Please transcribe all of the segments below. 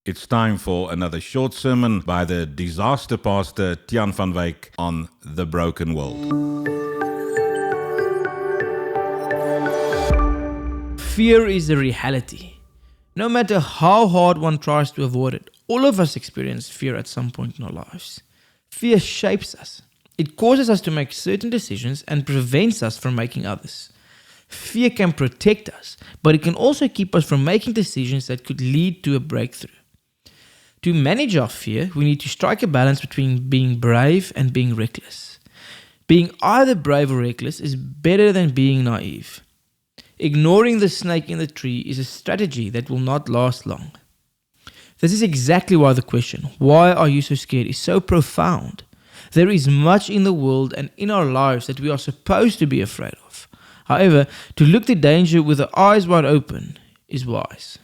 It's time for another short sermon by the disaster pastor Tiaan on the broken world. Fear is a reality. No matter how hard one tries to avoid it, all of us experience fear at some point in our lives. Fear shapes us. It causes us to make certain decisions and prevents us from making others. Fear can protect us, but it can also keep us from making decisions that could lead to a breakthrough. To manage our fear, we need to strike a balance between being brave and being reckless. Being either brave or reckless is better than being naive. Ignoring the snake in the tree is a strategy that will not last long. This is exactly why the question, "Why are you so scared?" is so profound. There is much in the world and in our lives that we are supposed to be afraid of. However, to look the danger with the eyes wide open is wise.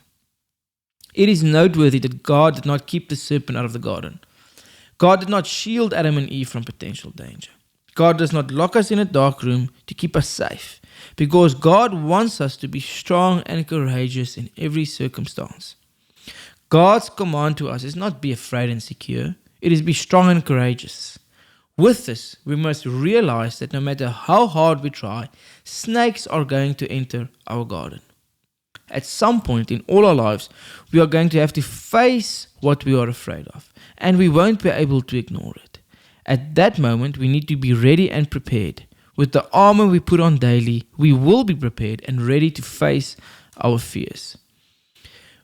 It is noteworthy that God did not keep the serpent out of the garden. God did not shield Adam and Eve from potential danger. God does not lock us in a dark room to keep us safe, because God wants us to be strong and courageous in every circumstance. God's command to us is not be afraid and secure, it is be strong and courageous. With this, we must realize that no matter how hard we try, snakes are going to enter our garden. At some point in all our lives, we are going to have to face what we are afraid of, and we won't be able to ignore it. At that moment, we need to be ready and prepared. With the armor we put on daily, we will be prepared and ready to face our fears.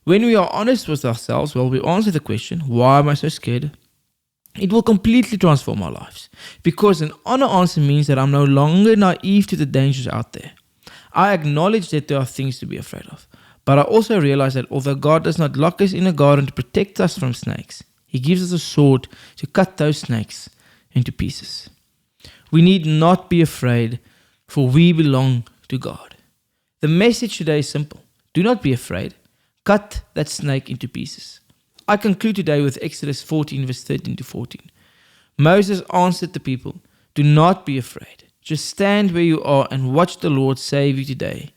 When we are honest with ourselves, we answer the question, "Why am I so scared?" it will completely transform our lives. Because an honest answer means that I'm no longer naive to the dangers out there. I acknowledge that there are things to be afraid of, but I also realize that although God does not lock us in a garden to protect us from snakes, He gives us a sword to cut those snakes into pieces. We need not be afraid, for we belong to God. The message today is simple. Do not be afraid. Cut that snake into pieces. I conclude today with Exodus 14 verse 13 to 14. Moses answered the people, "Do not be afraid. Just stand where you are and watch the Lord save you today.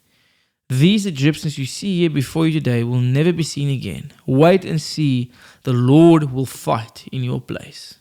These Egyptians you see here before you today will never be seen again. Wait and see, the Lord will fight in your place."